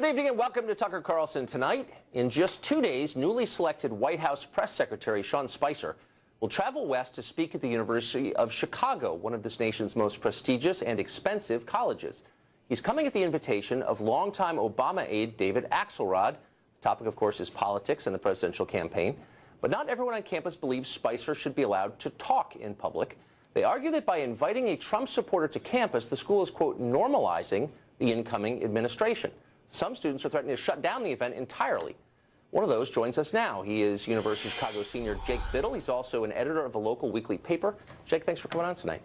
Good evening and welcome to Tucker Carlson Tonight. In just 2 days, newly selected White House Press Secretary Sean Spicer will travel west to speak at the University of Chicago, one of this nation's most prestigious and expensive colleges. He's coming at the invitation of longtime Obama aide David Axelrod. The topic, of course, is politics and the presidential campaign. But not everyone on campus believes Spicer should be allowed to talk in public. They argue that by inviting a Trump supporter to campus, the school is, quote, normalizing the incoming administration. Some students are threatening to shut down the event entirely. One of those joins us now. He is University of Chicago senior Jake Biddle. He's also an editor of a local weekly paper. Jake, thanks for coming on tonight.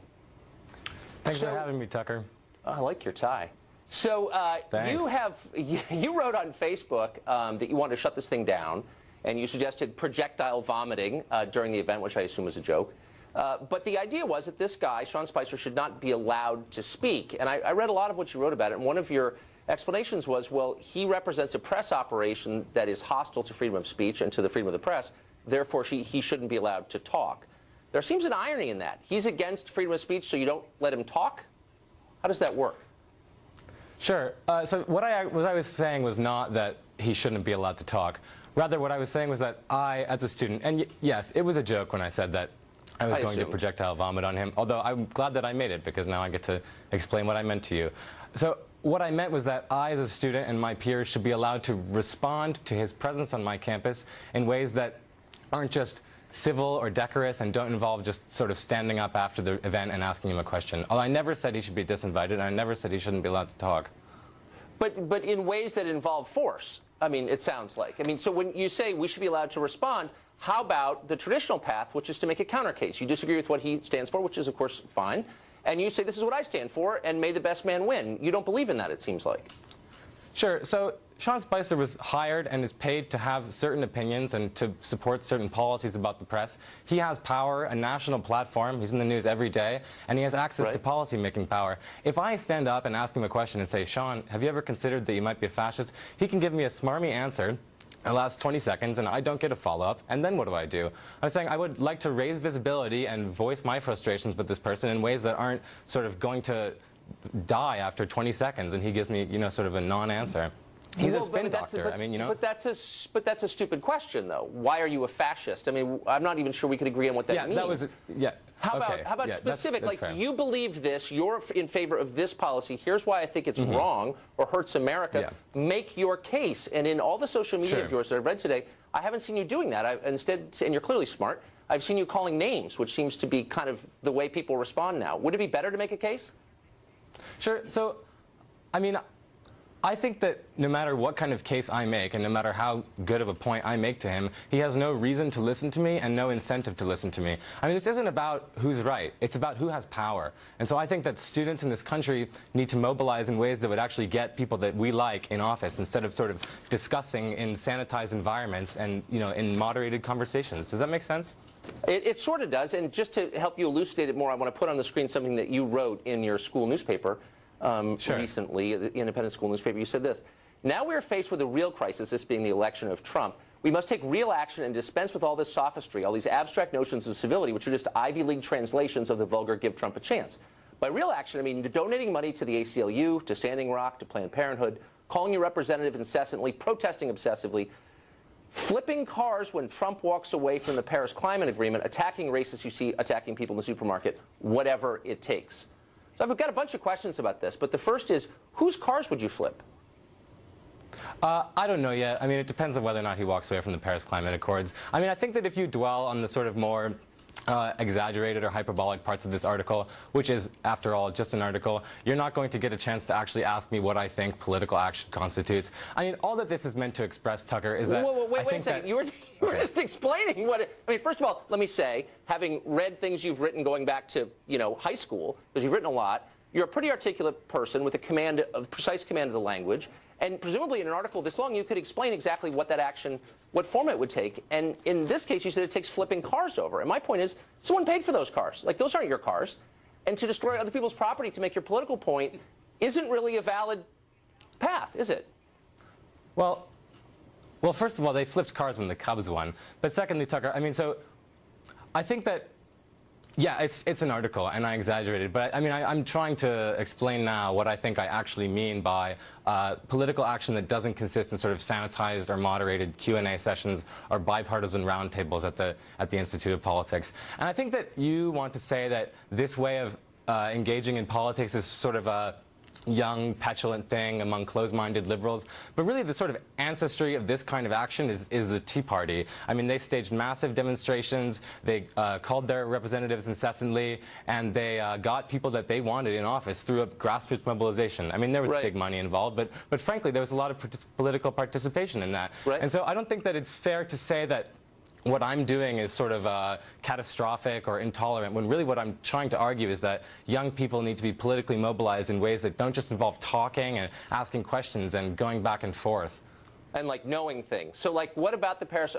Thanks for having me, Tucker. I like your tie. So you wrote on Facebook that you wanted to shut this thing down, and you suggested projectile vomiting during the event, which I assume was a joke. But the idea was that this guy, Sean Spicer, should not be allowed to speak. And I read a lot of what you wrote about it, and one of your explanations was, well, he represents a press operation that is hostile to freedom of speech and to the freedom of the press. Therefore, he shouldn't be allowed to talk. There seems an irony in that. He's against freedom of speech, so you don't let him talk? How does that work? Sure. So what I was saying was not that he shouldn't be allowed to talk. Rather, what I was saying was that I, as a student, and yes, it was a joke when I said that I was going to projectile vomit on him, although I'm glad that I made it because now I get to explain what I meant to you. So what I meant was that I, as a student, and my peers should be allowed to respond to his presence on my campus in ways that aren't just civil or decorous and don't involve just sort of standing up after the event and asking him a question. Although I never said he should be disinvited, and I never said he shouldn't be allowed to talk. But in ways that involve force, I mean, it sounds like. I mean, so when you say we should be allowed to respond, how about the traditional path, which is to make a counter case? You disagree with what he stands for, which is, of course, fine. And you say, this is what I stand for, and may the best man win. You don't believe in that, it seems like. Sure. So Sean Spicer was hired and is paid to have certain opinions and to support certain policies about the press. He has power, a national platform. He's in the news every day, and he has access to policy-making power. If I stand up and ask him a question and say, Sean, have you ever considered that you might be a fascist? He can give me a smarmy answer. It lasts 20 seconds, and I don't get a follow-up. And then what do? I'm saying I would like to raise visibility and voice my frustrations with this person in ways that aren't sort of going to die after 20 seconds, and he gives me, you know, sort of a non-answer. He's a spin doctor. I mean, you know. But that's a stupid question, though. Why are you a fascist? I mean, I'm not even sure we could agree on what that means. That was, How about specific? Like, you believe this, you're in favor of this policy. Here's why I think it's wrong or hurts America. Make your case. And in all the social media of yours that I've read today, I haven't seen you doing that. Instead, and you're clearly smart, I've seen you calling names, which seems to be kind of the way people respond now. Would it be better to make a case? Sure. So, I mean, I think that no matter what kind of case I make and no matter how good of a point I make to him, he has no reason to listen to me and no incentive to listen to me. I mean, this isn't about who's right. It's about who has power. And so I think that students in this country need to mobilize in ways that would actually get people that we like in office instead of sort of discussing in sanitized environments and, you know, in moderated conversations. Does that make sense? It sort of does. And just to help you elucidate it more, I want to put on the screen something that you wrote in your school newspaper. Recently, the independent school newspaper, you said this: now we are faced with a real crisis, this being the election of Trump. We must take real action and dispense with all this sophistry, all these abstract notions of civility, which are just Ivy League translations of the vulgar give Trump a chance. By real action, I mean donating money to the ACLU, to Standing Rock, to Planned Parenthood, calling your representative incessantly, protesting obsessively, flipping cars when Trump walks away from the Paris Climate Agreement, attacking racists you see attacking people in the supermarket, whatever it takes. So I've got a bunch of questions about this, but the first is, whose cars would you flip? I don't know yet. I mean, it depends on whether or not he walks away from the Paris Climate Accords. I mean, I think that if you dwell on the sort of more exaggerated or hyperbolic parts of this article, which is, after all, just an article, you're not going to get a chance to actually ask me what I think political action constitutes. I mean, all that this is meant to express, Tucker, is that... Wait a second. You were just explaining what it... I mean, first of all, let me say, having read things you've written going back to, you know, high school, because you've written a lot, you're a pretty articulate person with a precise command of the language, and presumably in an article this long, you could explain exactly what that action, what form it would take. And in this case, you said it takes flipping cars over. And my point is, someone paid for those cars. Like, those aren't your cars. And to destroy other people's property to make your political point isn't really a valid path, is it? Well, first of all, they flipped cars when the Cubs won. But secondly, Tucker, I mean, so I think that Yeah, it's an article, and I exaggerated. But I mean, I'm trying to explain now what I think I actually mean by political action that doesn't consist in sort of sanitized or moderated Q&A sessions or bipartisan roundtables at the Institute of Politics. And I think that you want to say that this way of engaging in politics is sort of a young, petulant thing among closed-minded liberals. But really, the sort of ancestry of this kind of action is the Tea Party. I mean, they staged massive demonstrations, they called their representatives incessantly, and they got people that they wanted in office through a grassroots mobilization. I mean, there was big money involved, but frankly, there was a lot of political participation in that. And so I don't think that it's fair to say that what I'm doing is sort of catastrophic or intolerant, when really what I'm trying to argue is that young people need to be politically mobilized in ways that don't just involve talking and asking questions and going back and forth. And like knowing things. So like, what about the Paris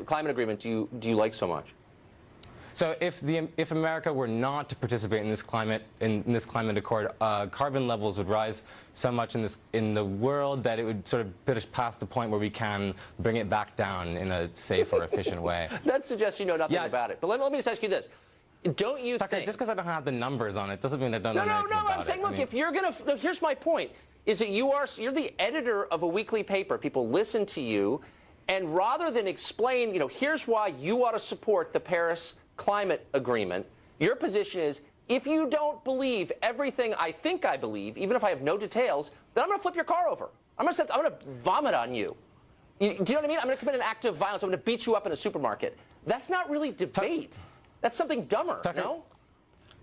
climate agreement do you like so much? So if America were not to participate in this climate accord, carbon levels would rise so much in the world that it would sort of put us past the point where we can bring it back down in a safe or efficient way. That suggests you know nothing about it. But let me just ask you this. Don't you Tucker, think... Just because I don't have the numbers on it doesn't mean I don't know anything about it. No, I'm saying, look, if you're going to... Look, here's my point, is that you're the editor of a weekly paper. People listen to you, and rather than explain, you know, here's why you ought to support the Paris climate agreement, your position is, if you don't believe everything I think I believe, even if I have no details, then I'm going to flip your car over. I'm going to vomit on you. Do you know what I mean? I'm going to commit an act of violence. I'm going to beat you up in a supermarket. That's not really debate. That's something dumber, no?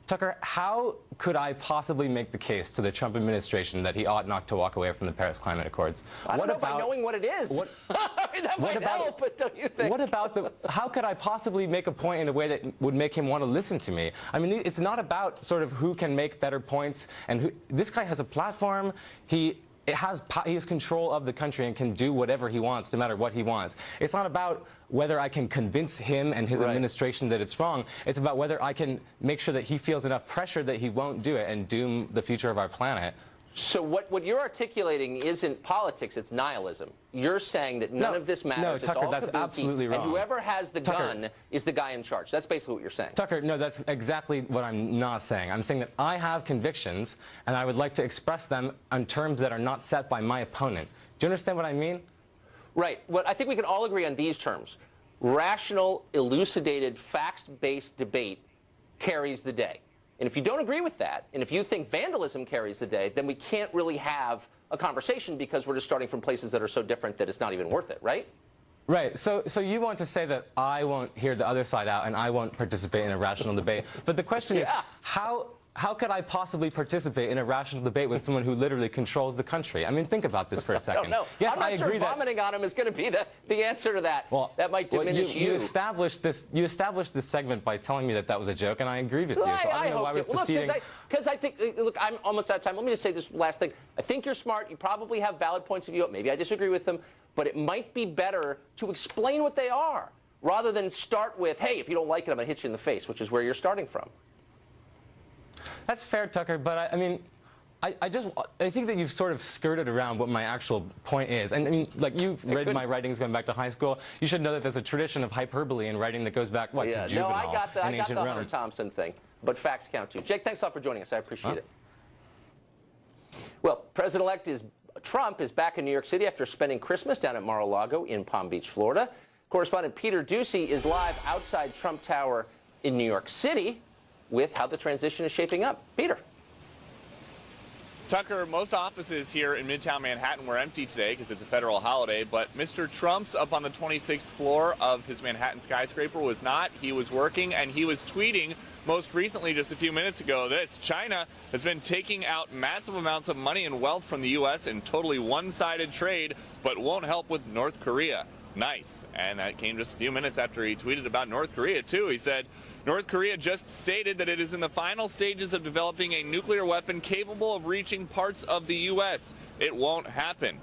Tucker, how could I possibly make the case to the Trump administration that he ought not to walk away from the Paris Climate Accords? I don't know by knowing what it is. I mean, that might help, but don't you think? What about how could I possibly make a point in a way that would make him want to listen to me? I mean, it's not about sort of who can make better points, and this guy has a platform. He has control of the country and can do whatever he wants, no matter what he wants. It's not about whether I can convince him and his administration that it's wrong. It's about whether I can make sure that he feels enough pressure that he won't do it and doom the future of our planet. So what you're articulating isn't politics, it's nihilism. You're saying that none of this matters. No, Tucker, it's all that's kabuki, absolutely wrong. And whoever has the gun is the guy in charge. That's basically what you're saying. Tucker, no, that's exactly what I'm not saying. I'm saying that I have convictions, and I would like to express them on terms that are not set by my opponent. Do you understand what I mean? Right. Well, I think we can all agree on these terms. Rational, elucidated, facts-based debate carries the day. And if you don't agree with that, and if you think vandalism carries the day, then we can't really have a conversation because we're just starting from places that are so different that it's not even worth it, right? Right. So you want to say that I won't hear the other side out and I won't participate in a rational debate. But the question is, how could I possibly participate in a rational debate with someone who literally controls the country? I mean, think about this for a second. No. Yes, I'm not sure vomiting on him is going to be the answer to that. Well, that might diminish you. You established this segment by telling me that that was a joke, and I agree with you. So I don't know why we're proceeding. Because I think, look, I'm almost out of time. Let me just say this last thing. I think you're smart. You probably have valid points of view. Maybe I disagree with them, but it might be better to explain what they are rather than start with, hey, if you don't like it, I'm going to hit you in the face, which is where you're starting from. That's fair, Tucker, but I mean, I think that you've sort of skirted around what my actual point is. And I mean, like, you've read my writings going back to high school. You should know that there's a tradition of hyperbole in writing that goes back, what, to Juvenal? No, I got the Rome. Hunter Thompson thing, but facts count too. Jake, thanks a lot for joining us. I appreciate it. Well, President-elect Trump is back in New York City after spending Christmas down at Mar-a-Lago in Palm Beach, Florida. Correspondent Peter Ducey is live outside Trump Tower in New York City with how the transition is shaping up. Peter. Tucker, most offices here in Midtown Manhattan were empty today because it's a federal holiday, but Mr. Trump's up on the 26th floor of his Manhattan skyscraper was not. He was working, and he was tweeting most recently, just a few minutes ago, this: China has been taking out massive amounts of money and wealth from the U.S. in totally one-sided trade, but won't help with North Korea. Nice. And that came just a few minutes after he tweeted about North Korea, too. He said, North Korea just stated that it is in the final stages of developing a nuclear weapon capable of reaching parts of the U.S. It won't happen.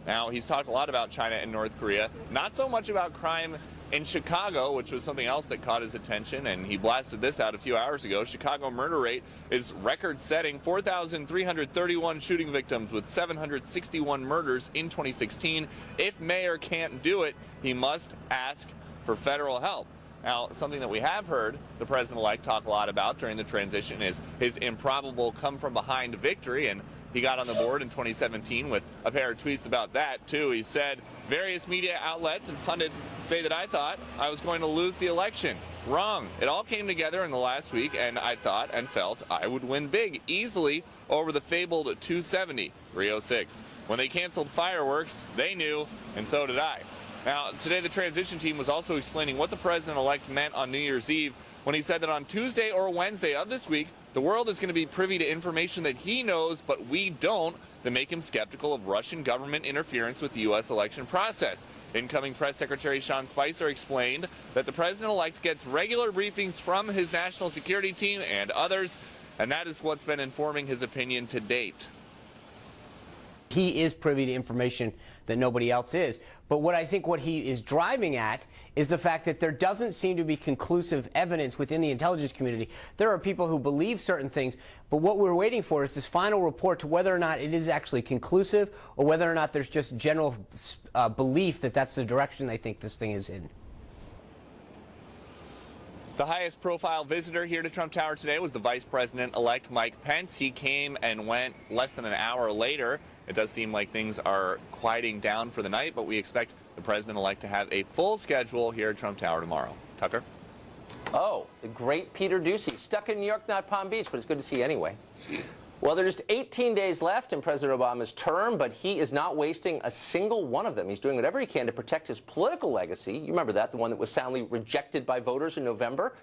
Now, he's talked a lot about China and North Korea, not so much about crime in Chicago, which was something else that caught his attention, and he blasted this out a few hours ago. Chicago murder rate is record-setting, 4,331 shooting victims with 761 murders in 2016. If mayor can't do it, he must ask for federal help. Now, something that we have heard the president-elect talk a lot about during the transition is his improbable come-from-behind victory, and he got on the board in 2017 with a pair of tweets about that, too. He said, various media outlets and pundits say that I thought I was going to lose the election. Wrong. It all came together in the last week, and I thought and felt I would win big, easily, over the fabled 270, 306. When they canceled fireworks, they knew, and so did I. Now, today the transition team was also explaining what the president-elect meant on New Year's Eve when he said that on Tuesday or Wednesday of this week, the world is going to be privy to information that he knows but we don't that make him skeptical of Russian government interference with the U.S. election process. Incoming Press Secretary Sean Spicer explained that the president-elect gets regular briefings from his national security team and others, and that is what's been informing his opinion to date. He is privy to information that nobody else is. But what I think what he is driving at is the fact that there doesn't seem to be conclusive evidence within the intelligence community. There are people who believe certain things, but what we're waiting for is this final report to whether or not it is actually conclusive or whether or not there's just general belief that that's the direction they think this thing is in. The highest profile visitor here to Trump Tower today was the Vice President-elect Mike Pence. He came and went less than an hour later. It does seem like things are quieting down for the night, but we expect the president-elect to have a full schedule here at Trump Tower tomorrow. Tucker? Oh, the great Peter Doocy. Stuck in New York, not Palm Beach, but it's good to see you anyway. Well, there's just 18 days left in President Obama's term, but he is not wasting a single one of them. He's doing whatever he can to protect his political legacy. You remember that, the one that was soundly rejected by voters in November.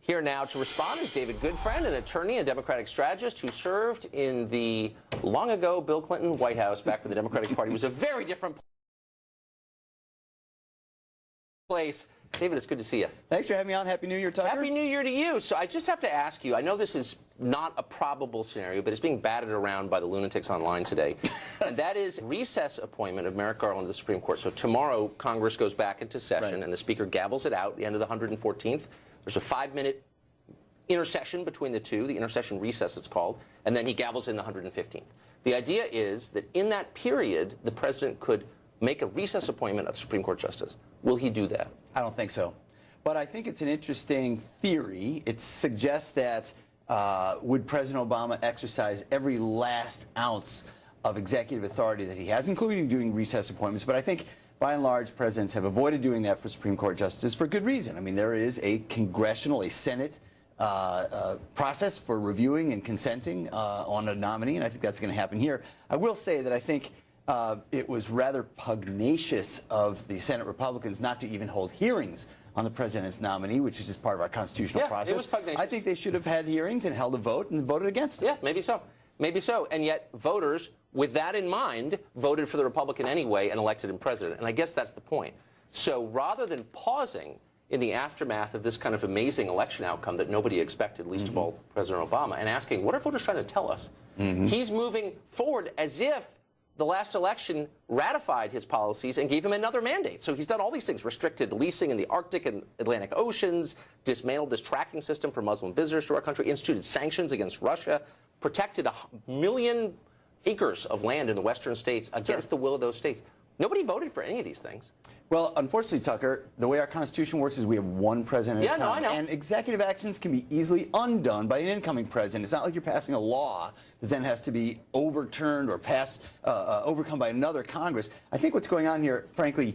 Here now to respond is David Goodfriend, an attorney and Democratic strategist who served in the long-ago Bill Clinton White House back when the Democratic Party was a very different place. David, it's good to see you. Thanks for having me on. Happy New Year, Tucker. Happy New Year to you. So I just have to ask you, I know this is not a probable scenario, but it's being batted around by the lunatics online today. And that is recess appointment of Merrick Garland to the Supreme Court. So tomorrow, Congress goes back into session, and the Speaker gavels it out at the end of the 114th. There's a 5-minute intercession between the two, the intercession recess it's called, and then he gavels in the 115th. The idea is that in that period, the president could make a recess appointment of Supreme Court justice. Will he do that? I don't think so. But I think it's an interesting theory. It suggests that would President Obama exercise every last ounce of executive authority that he has, including doing recess appointments. But I think, by and large, presidents have avoided doing that for Supreme Court justices for good reason. I mean, there is a congressional, a Senate process for reviewing and consenting on a nominee, and I think that's going to happen here. I will say that I think it was rather pugnacious of the Senate Republicans not to even hold hearings on the president's nominee, which is just part of our constitutional process. It was pugnacious. I think they should have had hearings and held a vote and voted against it. Yeah, maybe so. Maybe so. And yet voters, with that in mind, voted for the Republican anyway and elected him president. And I guess that's the point. So rather than pausing in the aftermath of this kind of amazing election outcome that nobody expected, least of all President Obama, and asking, what are voters trying to tell us? He's moving forward as if the last election ratified his policies and gave him another mandate. So he's done all these things, restricted leasing in the Arctic and Atlantic Oceans, dismantled this tracking system for Muslim visitors to our country, instituted sanctions against Russia, protected 1 million acres of land in the western states against the will of those states. Nobody voted for any of these things. Well, unfortunately, Tucker, the way our Constitution works is we have one president at a time. I know. And executive actions can be easily undone by an incoming president. It's not like you're passing a law that then has to be overturned or overcome by another Congress. I think what's going on here, frankly,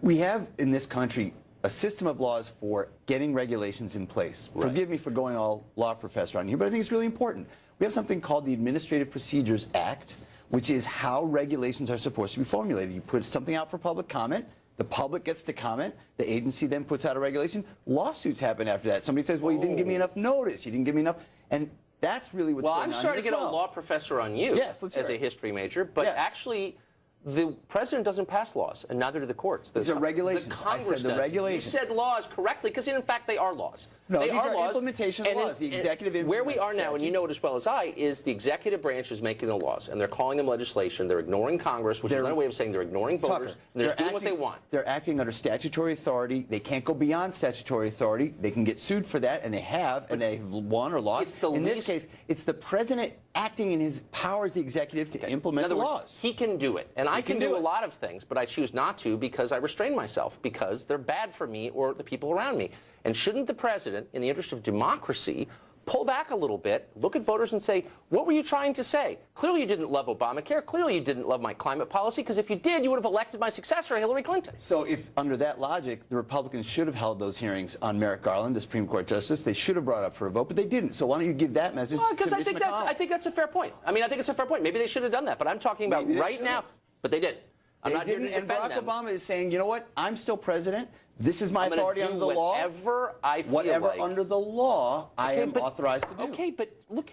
we have in this country a system of laws for getting regulations in place. Right. Forgive me for going all law professor on here, but I think it's really important. We have something called the Administrative Procedures Act, which is how regulations are supposed to be formulated. You put something out for public comment. The public gets to comment. The agency then puts out a regulation. Lawsuits happen after that. Somebody says, well, you didn't give me enough notice. You didn't give me enough. And that's really what's going on. Well, I'm starting to get a law professor on you as a history major. But actually, the president doesn't pass laws, and neither do the courts. These are regulations. The Congress I said the does. regulations. You said laws correctly, because in fact they are laws. No, they these are laws. Implementation of laws. The executive where we are now, and you know it as well as I, is the executive branch is making the laws, and they're calling them legislation. They're ignoring Congress, which is another way of saying they're ignoring voters, and they're doing what they want. They're acting under statutory authority. They can't go beyond statutory authority. They can get sued for that, and they have, and they've won or lost. In this case, it's the president acting in his power as the executive to implement the laws. He can do it, and I can do a lot of things, but I choose not to because I restrain myself, because they're bad for me or the people around me. And shouldn't the president, in the interest of democracy, pull back a little bit, look at voters and say, what were you trying to say? Clearly you didn't love Obamacare. Clearly you didn't love my climate policy, because if you did, you would have elected my successor, Hillary Clinton. So if, under that logic, the Republicans should have held those hearings on Merrick Garland, the Supreme Court justice, they should have brought up for a vote, but they didn't. So why don't you give that message to Because Mitch I think that's a fair point. I mean, I think it's a fair point. Maybe they should have done that, but I'm talking about right now. But they didn't. I'm not here to defend them. And Barack Obama is saying, you know what? I'm still president. This is my authority under the law. Whatever I feel whatever like. under the law I am authorized to do. Okay, but look,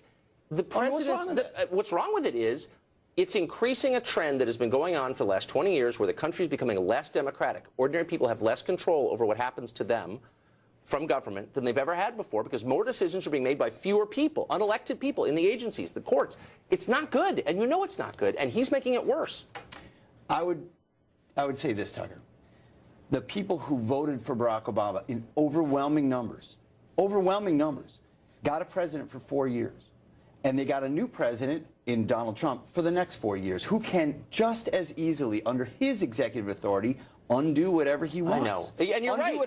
the president's. What's wrong with it is it's increasing a trend that has been going on for the last 20 years where the country is becoming less democratic. Ordinary people have less control over what happens to them from government than they've ever had before, because more decisions are being made by fewer people, unelected people in the agencies, the courts. It's not good, and you know it's not good, and he's making it worse. I would say this, Tucker. The people who voted for Barack Obama in overwhelming numbers, got a president for 4 years. And they got a new president in Donald Trump for the next 4 years, who can just as easily, under his executive authority, undo whatever he wants. I know. And you're right.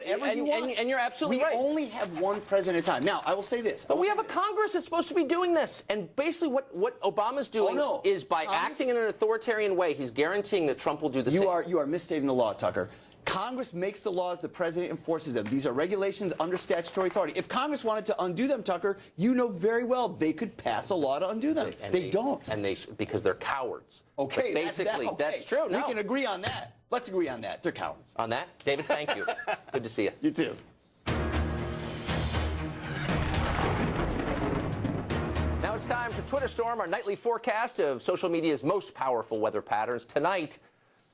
And you're absolutely right. We only have one president at a time. Now, I will say this. But we have a Congress that's supposed to be doing this. And basically what Obama's doing is by acting in an authoritarian way, he's guaranteeing that Trump will do the same. You are misstating the law, Tucker. Congress makes the laws, the president enforces them. These are regulations under statutory authority. If Congress wanted to undo them, Tucker, you know very well they could pass a law to undo them. They don't. And because they're cowards. Okay, but basically, that's true. No. We can agree on that. Let's agree on that. They're cowards. On that, David, thank you. Good to see you. You too. Now it's time for Twitter Storm, our nightly forecast of social media's most powerful weather patterns. Tonight,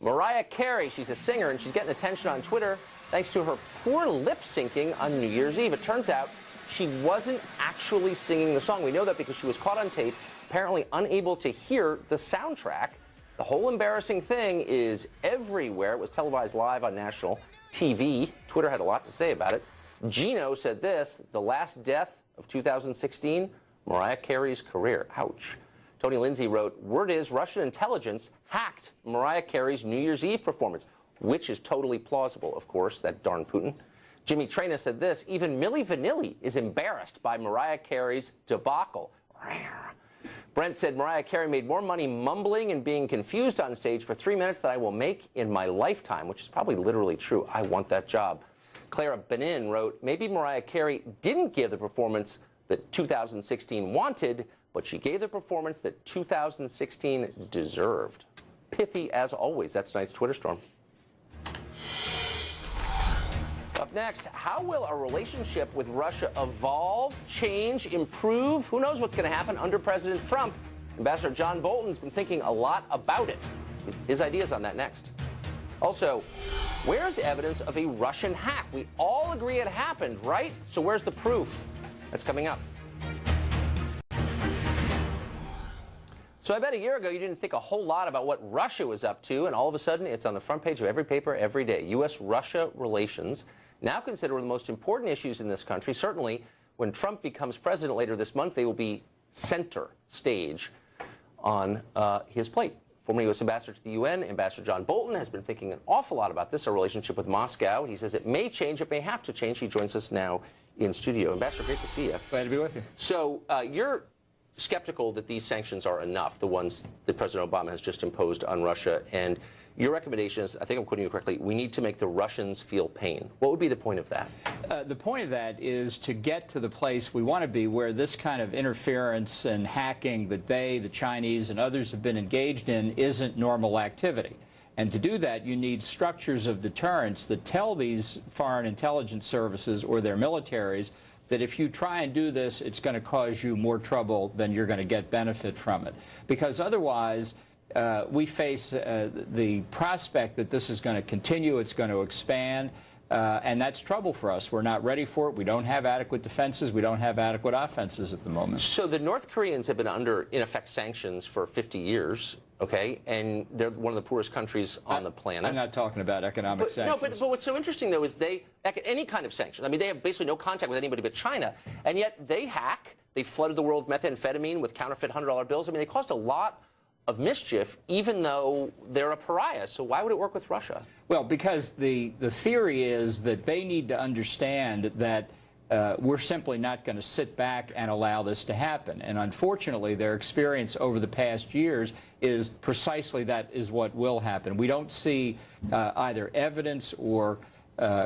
Mariah Carey, she's a singer, and she's getting attention on Twitter thanks to her poor lip syncing on New Year's Eve. It turns out she wasn't actually singing the song. We know that because she was caught on tape, apparently unable to hear the soundtrack. The whole embarrassing thing is everywhere. It was televised live on national TV. Twitter had a lot to say about it. Gino said this: the last death of 2016, Mariah Carey's career. Ouch. Tony Lindsay wrote, word is Russian intelligence hacked Mariah Carey's New Year's Eve performance, which is totally plausible, of course, that darn Putin. Jimmy Trina said this: even Milli Vanilli is embarrassed by Mariah Carey's debacle. Brent said Mariah Carey made more money mumbling and being confused on stage for 3 minutes than I will make in my lifetime, which is probably literally true. I want that job. Clara Benin wrote, maybe Mariah Carey didn't give the performance that 2016 wanted, but she gave the performance that 2016 deserved. Pithy as always. That's tonight's Twitter Storm. Up next, how will a relationship with Russia evolve, change, improve? Who knows what's going to happen under President Trump? Ambassador John Bolton's been thinking a lot about it. His ideas on that next. Also, where's evidence of a Russian hack? We all agree it happened, right? So where's the proof? That's coming up. So I bet a year ago you didn't think a whole lot about what Russia was up to, and all of a sudden it's on the front page of every paper every day. U.S.-Russia relations, now considered one of the most important issues in this country. Certainly, when Trump becomes president later this month, they will be center stage on his plate. Former U.S. Ambassador to the UN, Ambassador John Bolton, has been thinking an awful lot about this, our relationship with Moscow. He says it may change, it may have to change. He joins us now in studio. Ambassador, great to see you. Glad to be with you. So you're skeptical that these sanctions are enough, the ones that President Obama has just imposed on Russia. And your recommendation is, I think I'm quoting you correctly, we need to make the Russians feel pain. What would be the point of that? The point of that is to get to the place we want to be, where this kind of interference and hacking that the Chinese, and others have been engaged in isn't normal activity. And to do that, you need structures of deterrence that tell these foreign intelligence services or their militaries that if you try and do this, it's going to cause you more trouble than you're going to get benefit from it. Because otherwise, we face the prospect that this is going to continue, it's going to expand, and that's trouble for us. We're not ready for it. We don't have adequate defenses. We don't have adequate offenses at the moment. So the North Koreans have been under, in effect, sanctions for 50 years, okay? And they're one of the poorest countries on the planet. I'm not talking about economic sanctions. No, but what's so interesting, though, is any kind of sanction. I mean, they have basically no contact with anybody but China, and yet they hack. They flooded the world with methamphetamine with counterfeit $100 bills. I mean, they caused a lot of mischief, even though they're a pariah. So why would it work with Russia? Well, because the theory is that they need to understand that we're simply not going to sit back and allow this to happen. And unfortunately, their experience over the past years is precisely that is what will happen. We don't see either evidence or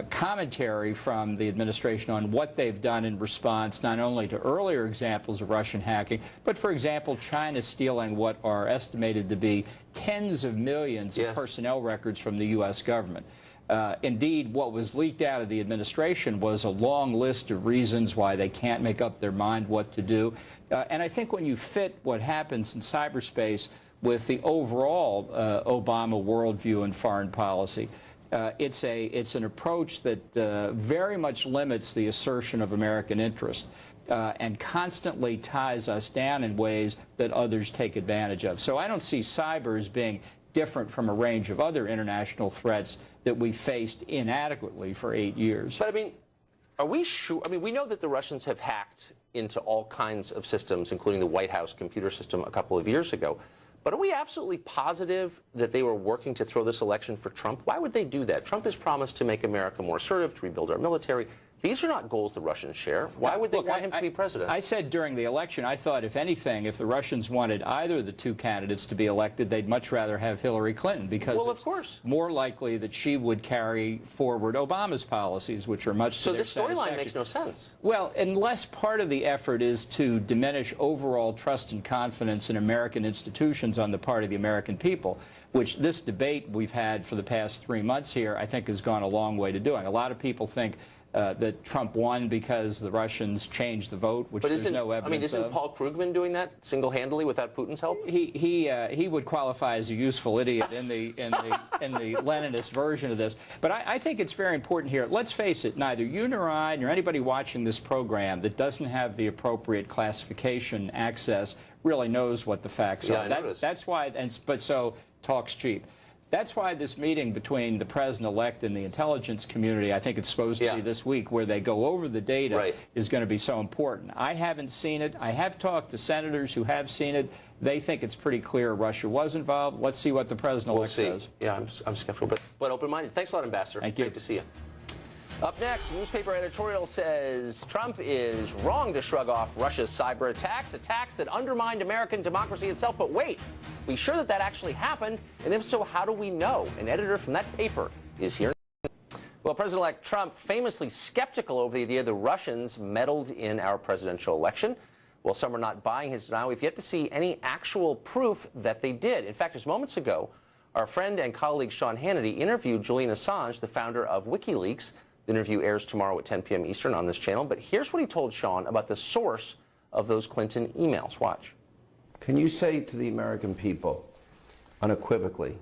commentary from the administration on what they've done in response not only to earlier examples of Russian hacking, but, for example, China stealing what are estimated to be tens of millions of personnel records from the U.S. government. Indeed, what was leaked out of the administration was a long list of reasons why they can't make up their mind what to do. And I think when you fit what happens in cyberspace with the overall Obama worldview and foreign policy, it's an approach that very much limits the assertion of American interest and constantly ties us down in ways that others take advantage of. So I don't see cyber as being different from a range of other international threats that we faced inadequately for 8 years. But I mean, are we sure? I mean, we know that the Russians have hacked into all kinds of systems, including the White House computer system a couple of years ago. But are we absolutely positive that they were working to throw this election for Trump? Why would they do that? Trump has promised to make America more assertive, to rebuild our military. These are not goals the Russians share. Why would they want him to be president? I said during the election, I thought, if anything, if the Russians wanted either of the two candidates to be elected, they'd much rather have Hillary Clinton, because it's more likely that she would carry forward Obama's policies, which are much to their satisfaction. So this storyline makes no sense. Well, unless part of the effort is to diminish overall trust and confidence in American institutions on the part of the American people, which this debate we've had for the past 3 months here, I think, has gone a long way to doing. A lot of people think that Trump won because the Russians changed the vote, which there's no evidence of. I mean, isn't Paul Krugman doing that single-handedly without Putin's help? He would qualify as a useful idiot in the Leninist version of this. But I think it's very important here. Let's face it, neither you nor I nor anybody watching this program that doesn't have the appropriate classification access really knows what the facts are. That's why. But so talk's cheap. That's why this meeting between the president-elect and the intelligence community, I think it's supposed to be this week, where they go over the data, is going to be so important. I haven't seen it. I have talked to senators who have seen it. They think it's pretty clear Russia was involved. Let's see what the president-elect says. Yeah, I'm skeptical, but open-minded. Thanks a lot, Ambassador. Thank you. Great to see you. Up next, newspaper editorial says Trump is wrong to shrug off Russia's cyber attacks that undermined American democracy itself. But wait, are we sure that actually happened? And if so, how do we know? An editor from that paper is here. Well, President-elect Trump famously skeptical over the idea the Russians meddled in our presidential election. While some are not buying his denial, we've yet to see any actual proof that they did. In fact, just moments ago, our friend and colleague Sean Hannity interviewed Julian Assange, the founder of WikiLeaks. The interview airs tomorrow at 10 p.m. Eastern on this channel. But here's what he told Sean about the source of those Clinton emails. Watch. Can you say to the American people unequivocally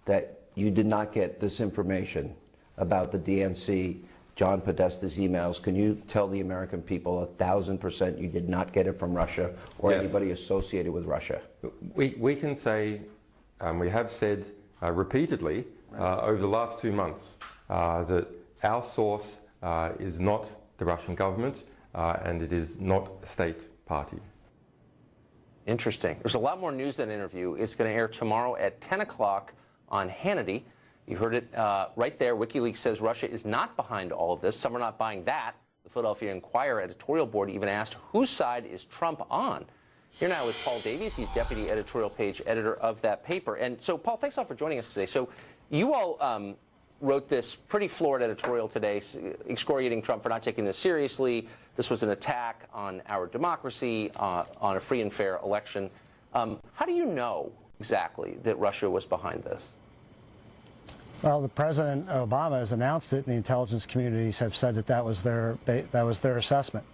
that you did not get this information about the DNC, John Podesta's emails? Can you tell the American people 1,000% you did not get it from Russia or anybody associated with Russia? We can say, we have said repeatedly over the last 2 months that our source is not the Russian government, and it is not a state party. Interesting. There's a lot more news than interview. It's going to air tomorrow at 10 o'clock on Hannity. You heard it right there. WikiLeaks says Russia is not behind all of this. Some are not buying that. The Philadelphia Inquirer editorial board even asked, whose side is Trump on? Here now is Paul Davies. He's deputy editorial page editor of that paper. And so, Paul, thanks a lot for joining us today. So you all wrote this pretty florid editorial today, excoriating Trump for not taking this seriously. This was an attack on our democracy, on a free and fair election. How do you know exactly that Russia was behind this? Well, the President Obama has announced it, and the intelligence communities have said that was their assessment.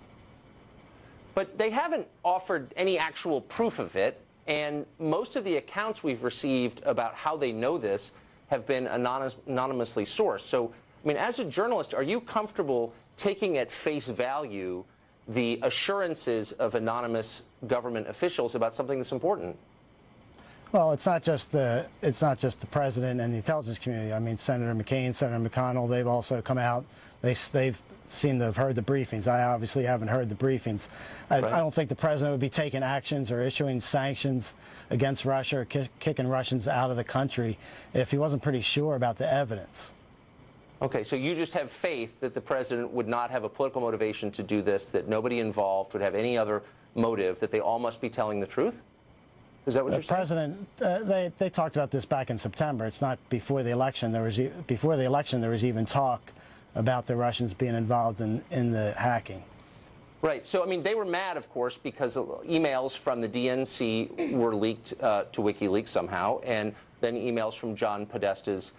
But they haven't offered any actual proof of it, and most of the accounts we've received about how they know this have been anonymously sourced. So, I mean, as a journalist, are you comfortable taking at face value the assurances of anonymous government officials about something that's important? Well, it's not just the president and the intelligence community. I mean, Senator McCain, Senator McConnell, they've also come out. they've seem to have heard the briefings. I obviously haven't heard the briefings. I don't think the president would be taking actions or issuing sanctions against Russia or kicking Russians out of the country if he wasn't pretty sure about the evidence. Okay, so you just have faith that the president would not have a political motivation to do this, that nobody involved would have any other motive, that they all must be telling the truth? Is that what you're saying? The president, they talked about this back in September. It's not before the election. Before the election, there was even talk about the Russians being involved in the hacking. Right. So, I mean, they were mad, of course, because emails from the DNC were leaked to WikiLeaks somehow, and then emails from John Podesta's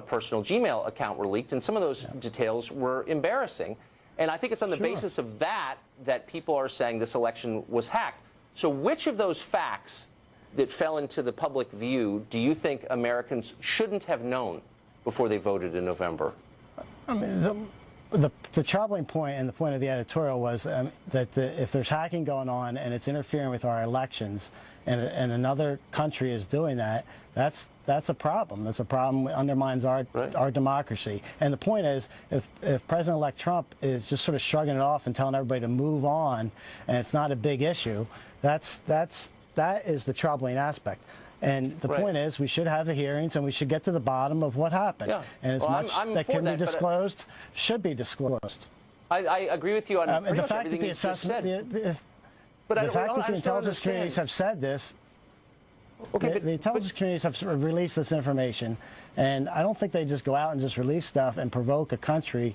personal Gmail account were leaked, and some of those details were embarrassing. And I think it's on the basis of that that people are saying this election was hacked. So which of those facts that fell into the public view do you think Americans shouldn't have known before they voted in November? I mean, the troubling point and the point of the editorial was that if there's hacking going on and it's interfering with our elections, and another country is doing that, that's a problem. That's a problem. It undermines our democracy. And the point is, if President-elect Trump is just sort of shrugging it off and telling everybody to move on, and it's not a big issue, that is the troubling aspect. And the point is, we should have the hearings, and we should get to the bottom of what happened. Yeah. And as much that can be disclosed should be disclosed. I agree with you on pretty the much fact everything that the you just said. The fact that the intelligence communities have said this, the intelligence communities have released this information, and I don't think they just go out and just release stuff and provoke a country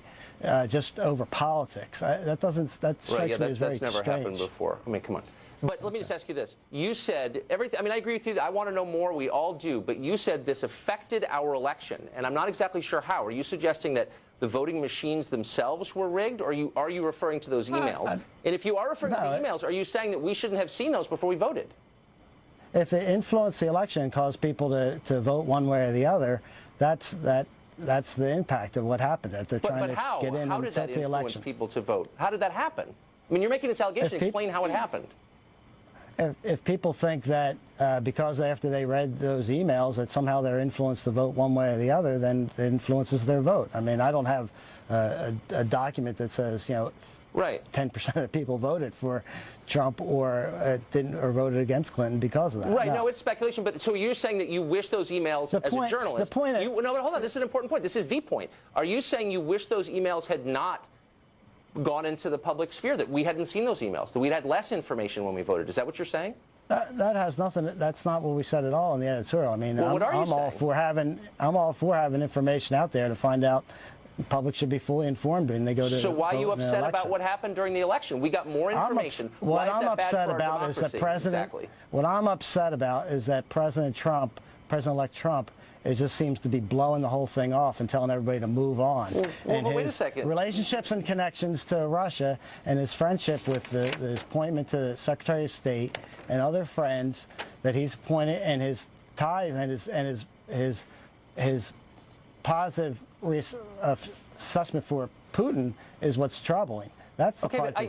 just over politics. That strikes me as very that's never happened before. I mean, come on. But let me just ask you this. You said everything. I mean, I agree with you. I want to know more. We all do. But you said this affected our election, and I'm not exactly sure how. Are you suggesting that the voting machines themselves were rigged, or are you referring to those emails? And if you are referring to the emails, are you saying that we shouldn't have seen those before we voted? If it influenced the election and caused people to vote one way or the other, that's the impact of what happened. That they're trying to get in and set the election. How did that influence people to vote? How did that happen? I mean, you're making this allegation. Explain how it happened. If people think that because after they read those emails that somehow they're influenced to vote one way or the other, then it influences their vote. I mean, I don't have a document that says, 10% of the people voted for Trump or voted against Clinton because of that. Right. No, it's speculation. But so you're saying that you wish those emails, as a journalist. No, but hold on. This is an important point. This is the point. Are you saying you wish those emails had not gone into the public sphere, that we hadn't seen those emails, that we'd had less information when we voted? Is that what you're saying? That has nothing. That's not what we said at all in the editorial. I mean, well, I'm all for having information out there to find out. The public should be fully informed when they go to. So why are you upset about what happened during the election? We got more information. What I'm upset about is that What I'm upset about is that President-elect Trump, it just seems to be blowing the whole thing off and telling everybody to move on. Well, wait a second. Relationships and connections to Russia and his friendship with his appointment to the Secretary of State and other friends that he's appointed, and his ties and his positive assessment for Putin is what's troubling. That's the part. I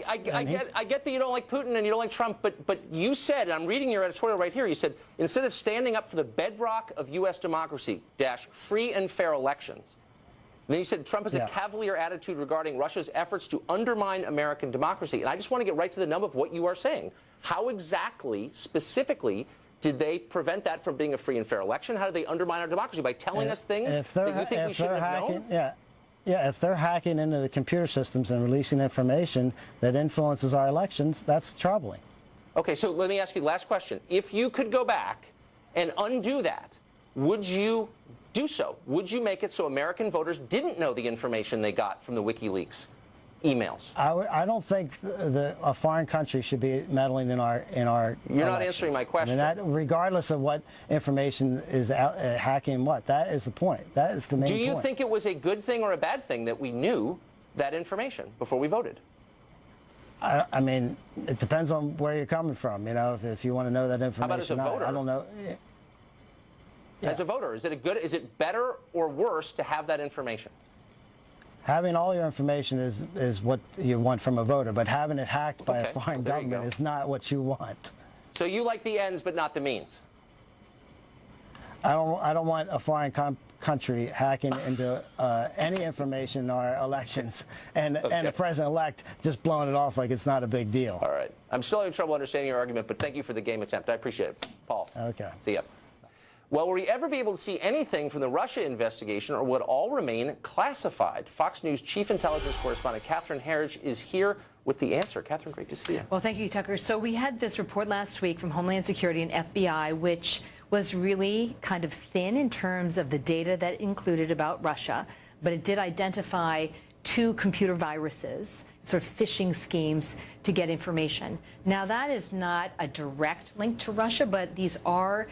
get that you don't like Putin and you don't like Trump, but you said, and I'm reading your editorial right here, you said, instead of standing up for the bedrock of U.S. democracy, free and fair elections, and then you said Trump has a cavalier attitude regarding Russia's efforts to undermine American democracy. And I just want to get right to the nub of what you are saying. How exactly, specifically, did they prevent that from being a free and fair election? How did they undermine our democracy? By telling us things that you think we shouldn't have known? Yeah, if they're hacking into the computer systems and releasing information that influences our elections, that's troubling. Okay, so let me ask you the last question. If you could go back and undo that, would you do so? Would you make it so American voters didn't know the information they got from the WikiLeaks emails? I don't think a foreign country should be meddling in our You're elections. not answering my question. I mean, regardless of what information is hacking what, that is the point. That is the main point. Do you think it was a good thing or a bad thing that we knew that information before we voted? I mean, it depends on where you're coming from. If you want to know that information. How about as a voter? I don't know. Yeah. As a voter, is it better or worse to have that information? Having all your information is what you want from a voter, but having it hacked by a foreign government is not what you want. So you like the ends but not the means? I don't want a foreign country hacking into any information in our elections, and the president-elect just blowing it off like it's not a big deal. All right. I'm still having trouble understanding your argument, but thank you for the game attempt. I appreciate it. Paul. Okay. See ya. Well, will we ever be able to see anything from the Russia investigation, or will it all remain classified? Fox News chief intelligence correspondent Catherine Herridge is here with the answer. Catherine, great to see you. Well, thank you, Tucker. So we had this report last week from Homeland Security and FBI, which was really kind of thin in terms of the data that included about Russia, but it did identify 2 computer viruses, sort of phishing schemes to get information. Now, that is not a direct link to Russia, but these are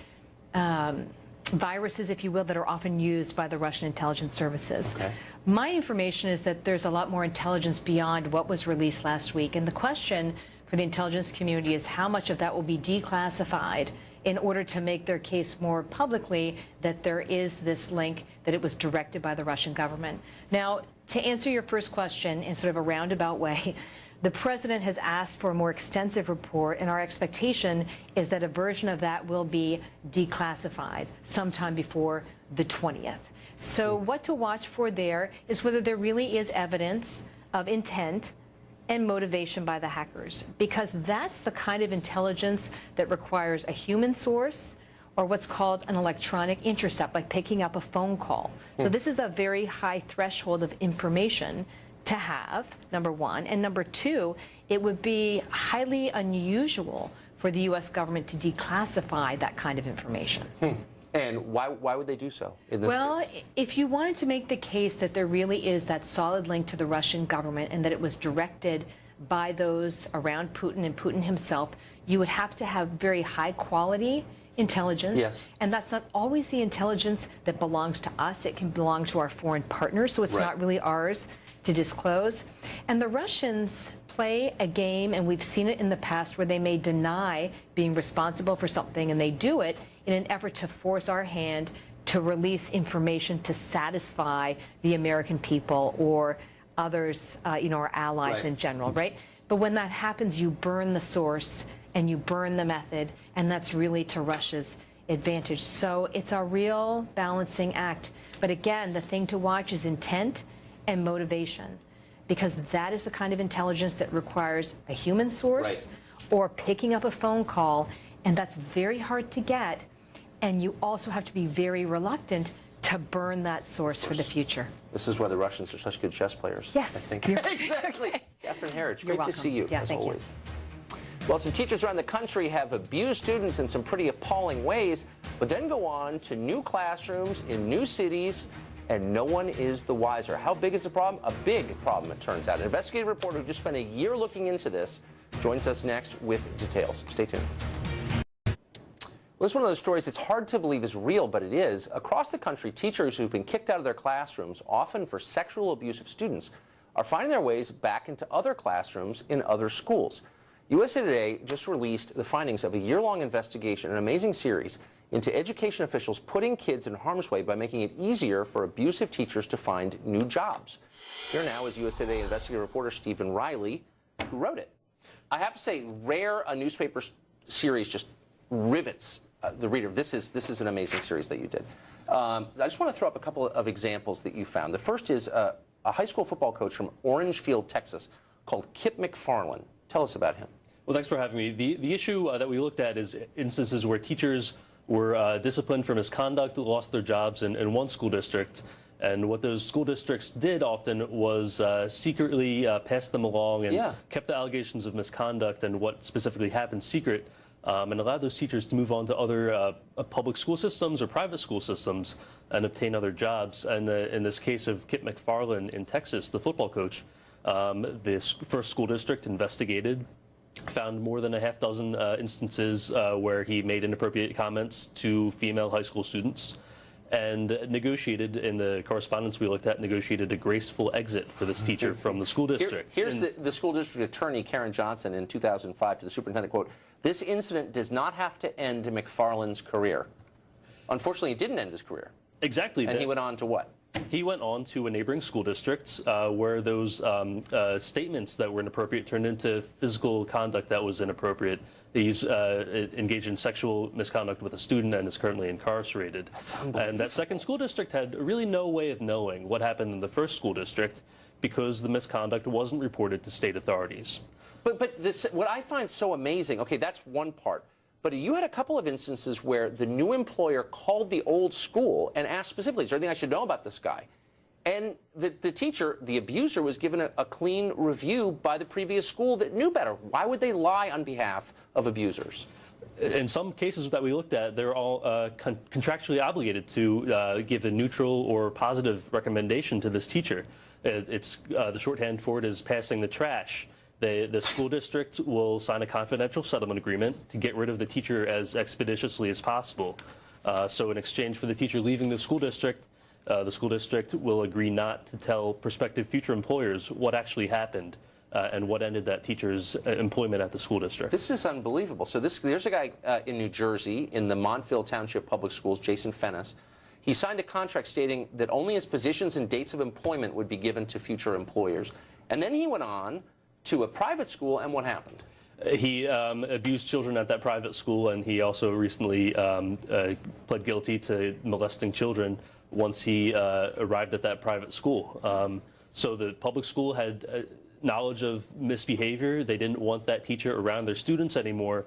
viruses, if you will, that are often used by the Russian intelligence services. Okay. My information is that there's a lot more intelligence beyond what was released last week. And the question for the intelligence community is how much of that will be declassified in order to make their case more publicly that there is this link, that it was directed by the Russian government. Now, to answer your first question in sort of a roundabout way, the president has asked for a more extensive report, and our expectation is that a version of that will be declassified sometime before the 20th. So what to watch for there is whether there really is evidence of intent and motivation by the hackers, because that's the kind of intelligence that requires a human source or what's called an electronic intercept, like picking up a phone call. So this is a very high threshold of information to have, number one. And number two, it would be highly unusual for the U.S. government to declassify that kind of information. And why would they do so in this case? If you wanted to make the case that there really is that solid link to the Russian government and that it was directed by those around Putin and Putin himself, you would have to have very high quality intelligence. Yes. And that's not always the intelligence that belongs to us. It can belong to our foreign partners, so it's not really ours to disclose. And the Russians play a game, and we've seen it in the past, where they may deny being responsible for something, and they do it in an effort to force our hand to release information to satisfy the American people or others, our allies in general, right? But when that happens, you burn the source and you burn the method, and that's really to Russia's advantage. So it's a real balancing act. But again, the thing to watch is intent and motivation, because that is the kind of intelligence that requires a human source or picking up a phone call, and that's very hard to get. And you also have to be very reluctant to burn that source for the future. This is why the Russians are such good chess players. Yes. I think. Exactly. Catherine Herridge, great to see you, as always. Well, some teachers around the country have abused students in some pretty appalling ways, but then go on to new classrooms in new cities, and no one is the wiser. How big is the problem? A big problem, it turns out. An investigative reporter who just spent a year looking into this joins us next with details. Stay tuned. Well, this is one of those stories it's hard to believe is real, but it is. Across the country, teachers who've been kicked out of their classrooms, often for sexual abuse of students, are finding their ways back into other classrooms in other schools. USA Today just released the findings of a year-long investigation, an amazing series, into education officials putting kids in harm's way by making it easier for abusive teachers to find new jobs. Here now is USA Today investigative reporter Stephen Riley, who wrote it. I have to say, rare a newspaper series just rivets the reader. This is an amazing series that you did. I just want to throw up a couple of examples that you found. The first is a high school football coach from Orangefield, Texas, called Kip McFarland. Tell us about him. Well, thanks for having me. The issue that we looked at is instances where teachers were disciplined for misconduct, lost their jobs in one school district. And what those school districts did often was secretly pass them along and kept the allegations of misconduct and what specifically happened secret, and allowed those teachers to move on to other public school systems or private school systems and obtain other jobs. And in this case of Kip McFarland in Texas, the football coach, the first school district investigated, found more than a half dozen instances where he made inappropriate comments to female high school students, and negotiated, in the correspondence we looked at, negotiated a graceful exit for this teacher from the school district. Here's the school district attorney, Karen Johnson, in 2005 to the superintendent, quote, "This incident does not have to end McFarland's career." Unfortunately, it didn't end his career. Exactly. And he went on to what? He went on to a neighboring school district where those statements that were inappropriate turned into physical conduct that was inappropriate. He's engaged in sexual misconduct with a student and is currently incarcerated. And that second school district had really no way of knowing what happened in the first school district because the misconduct wasn't reported to state authorities. But this, what I find so amazing, okay, that's one part. But you had a couple of instances where the new employer called the old school and asked specifically, is there anything I should know about this guy? And the teacher, the abuser, was given a clean review by the previous school that knew better. Why would they lie on behalf of abusers? In some cases that we looked at, they're all contractually obligated to give a neutral or positive recommendation to this teacher. It's the shorthand for it is passing the trash. The school district will sign a confidential settlement agreement to get rid of the teacher as expeditiously as possible. So in exchange for the teacher leaving the school district will agree not to tell prospective future employers what actually happened and what ended that teacher's employment at the school district. This is unbelievable. So there's a guy in New Jersey in the Montville Township Public Schools, Jason Fennis. He signed a contract stating that only his positions and dates of employment would be given to future employers. And then he went on to a private school, and what happened? He abused children at that private school, and he also recently pled guilty to molesting children once he arrived at that private school. So the public school had knowledge of misbehavior. They didn't want that teacher around their students anymore,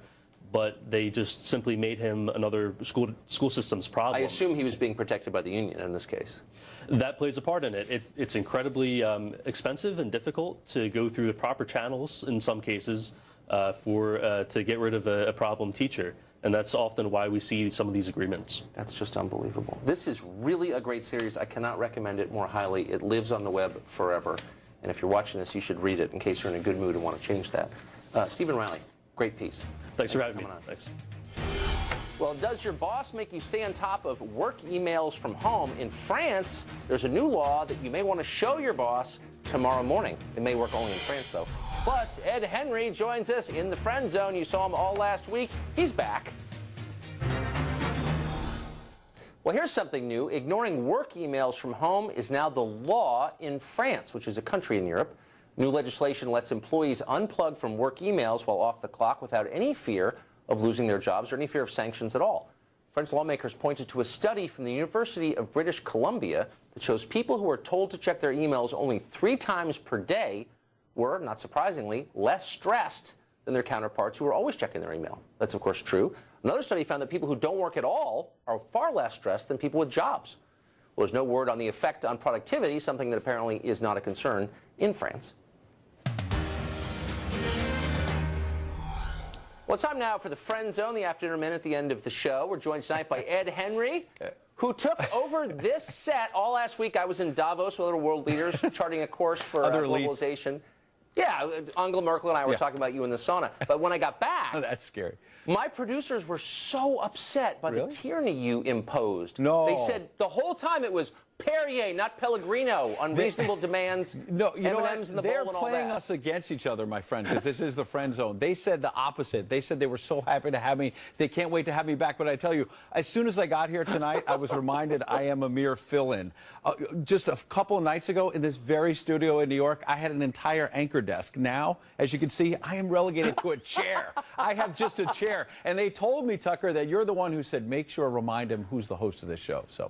but they just simply made him another school system's problem. I assume he was being protected by the union in this case. That plays a part in it. It's incredibly expensive and difficult to go through the proper channels in some cases to get rid of a problem teacher. And that's often why we see some of these agreements. That's just unbelievable. This is really a great series. I cannot recommend it more highly. It lives on the web forever. And if you're watching this, you should read it in case you're in a good mood and want to change that. Stephen Riley, great piece. Thanks for having me. Thanks. Well, does your boss make you stay on top of work emails from home? In France, there's a new law that you may want to show your boss tomorrow morning. It may work only in France, though. Plus, Ed Henry joins us in the friend zone. You saw him all last week. He's back. Well, here's something new. Ignoring work emails from home is now the law in France, which is a country in Europe. New legislation lets employees unplug from work emails while off the clock without any fear of losing their jobs or any fear of sanctions at all. French lawmakers pointed to a study from the University of British Columbia that shows people who are told to check their emails only 3 times per day were, not surprisingly, less stressed than their counterparts who are always checking their email. That's, of course, true. Another study found that people who don't work at all are far less stressed than people with jobs. Well, there's no word on the effect on productivity, something that apparently is not a concern in France. Well, it's time now for the Friend Zone, the afternoon minute at the end of the show. We're joined tonight by Ed Henry, who took over this set all last week. I was in Davos with other world leaders charting a course for globalization. Yeah, Angela Merkel and I were talking about you in the sauna. But when I got back, that's scary. My producers were so upset by the tyranny you imposed. No. They said the whole time it was Perrier, not Pellegrino, unreasonable demands, no, you know M&Ms in the bowl and all that. They're playing us against each other, my friend, because this is the friend zone. They said the opposite. They said they were so happy to have me. They can't wait to have me back. But I tell you, as soon as I got here tonight, I was reminded I am a mere fill-in. Just a couple of nights ago in this very studio in New York, I had an entire anchor desk. Now, as you can see, I am relegated to a chair. I have just a chair. And they told me, Tucker, that you're the one who said, make sure, remind him who's the host of this show. So.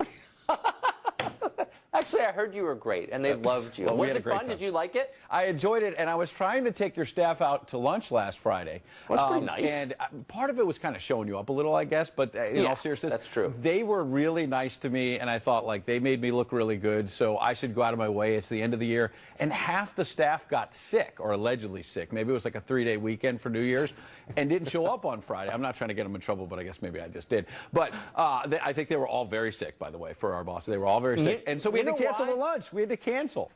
Actually, I heard you were great, and they loved you. Well, was it fun? Did you like it? I enjoyed it, and I was trying to take your staff out to lunch last Friday. Well, that's pretty nice. And part of it was kind of showing you up a little, I guess, but in all seriousness, that's true. They were really nice to me, and I thought, like, they made me look really good, so I should go out of my way. It's the end of the year. And half the staff got sick, or allegedly sick. Maybe it was like a 3-day weekend for New Year's, and didn't show up on Friday. I'm not trying to get them in trouble, but I guess maybe I just did. But I think they were all very sick, by the way, for our boss. They were all very sick. And so we had to cancel the lunch. We had to cancel.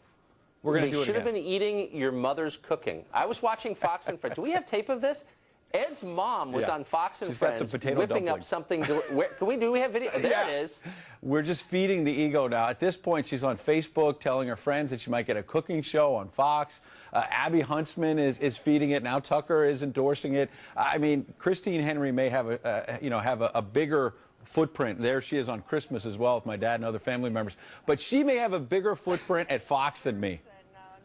We're going to do it again. They should have been eating your mother's cooking. I was watching Fox and Friends. Do we have tape of this? Ed's mom was on Fox and Friends whipping up something. Do we have video? There it is. We're just feeding the ego now. At this point, she's on Facebook telling her friends that she might get a cooking show on Fox. Abby Huntsman is feeding it. Now Tucker is endorsing it. I mean, Christine Henry may have a bigger footprint. There she is on Christmas as well with my dad and other family members. But she may have a bigger footprint at Fox than me.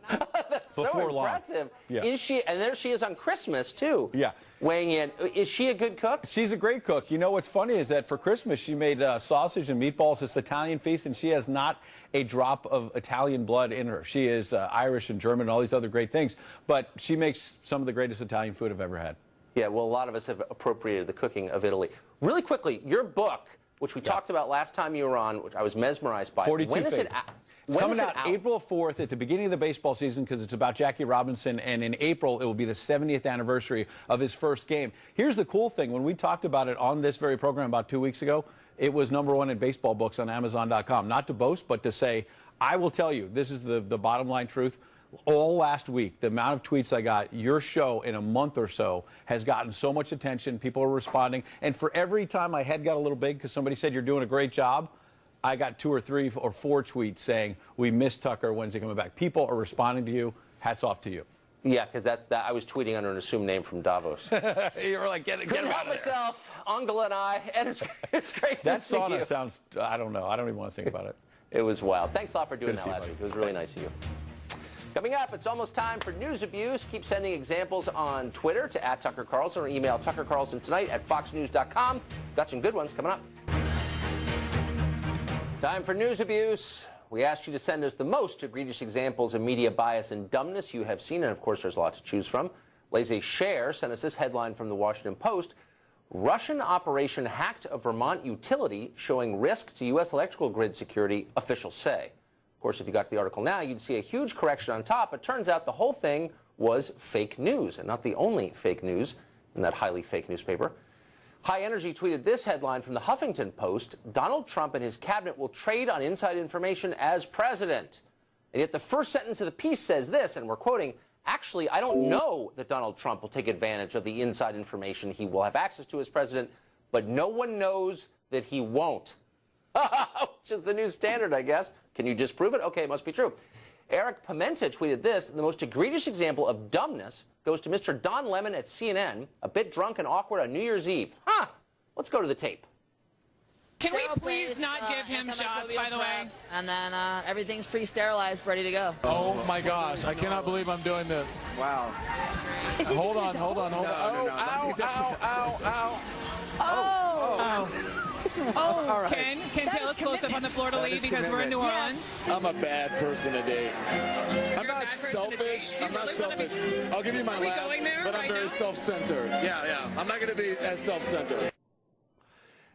That's so Before impressive. Yeah. Is she? And there she is on Christmas too. Yeah. Weighing in. Is she a good cook? She's a great cook. You know what's funny is that for Christmas she made sausage and meatballs, this Italian feast, and she has not a drop of Italian blood in her. She is Irish and German and all these other great things, but she makes some of the greatest Italian food I've ever had. Yeah, well, a lot of us have appropriated the cooking of Italy. Really quickly, your book, which we talked about last time you were on, which I was mesmerized by. 42 When is it Faith. out? It's coming out April 4th at the beginning of the baseball season because it's about Jackie Robinson, and in April it will be the 70th anniversary of his first game. Here's the cool thing. When we talked about it on this very program about 2 weeks ago, it was #1 in baseball books on Amazon.com. Not to boast, but to say, I will tell you, this is the bottom line truth. All last week, the amount of tweets I got, your show in a month or so has gotten so much attention. People are responding. And for every time my head got a little big because somebody said you're doing a great job, I got 2 or 3 or 4 tweets saying, we miss Tucker, when's he coming back? People are responding to you. Hats off to you. Yeah, because that's that. I was tweeting under an assumed name from Davos. You were like, get Couldn't him help out of there. myself, Angela and I, and it's great That to see you. sauna sounds, I don't know. I don't even want to think about it. It was wild. Thanks a lot for doing Good to that see you, last week. buddy. It was really nice of you. Coming up, it's almost time for news abuse. Keep sending examples on Twitter to @TuckerCarlson or email tuckercarlsontonight@foxnews.com. Got some good ones coming up. Time for news abuse. We asked you to send us the most egregious examples of media bias and dumbness you have seen, and of course there's a lot to choose from. Laissez Cher sent us this headline from the Washington Post. Russian operation hacked a Vermont utility showing risk to U.S. electrical grid security, officials say. Of course, if you got to the article now, you'd see a huge correction on top. It turns out the whole thing was fake news, and not the only fake news in that highly fake newspaper. High Energy tweeted this headline from the Huffington Post: Donald Trump and his cabinet will trade on inside information as president. And yet the first sentence of the piece says this, and we're quoting, actually, I don't know that Donald Trump will take advantage of the inside information he will have access to as president, but no one knows that he won't. Which is the new standard, I guess. Can you disprove it? Okay, it must be true. Eric Pimenta tweeted this: the most egregious example of dumbness goes to Mr. Don Lemon at CNN, a bit drunk and awkward on New Year's Eve. Let's go to the tape. Can we please not give him shots, by the way? And then everything's pre-sterilized, ready to go. Oh my gosh, I cannot believe I'm doing this. Wow. Hold on. Ow, ow. Oh, Ken, tell us close up on the Fleur de Lis because we're in New Orleans. I'm a bad person to date. I'm not selfish. I'll give you my last, but I'm very self-centered. Yeah. I'm not going to be as self-centered.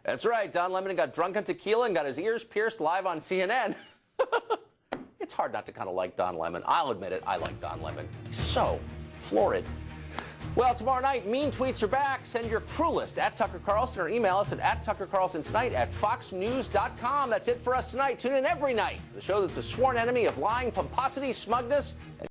That's right. Don Lemon got drunk on tequila and got his ears pierced live on CNN. It's hard not to kind of like Don Lemon. I'll admit it. I like Don Lemon. He's so florid. Well, tomorrow night, mean tweets are back. Send your cruelest at Tucker Carlson or email us at tuckercarlsontonight@foxnews.com. That's it for us tonight. Tune in every night for the show that's a sworn enemy of lying, pomposity, smugness, and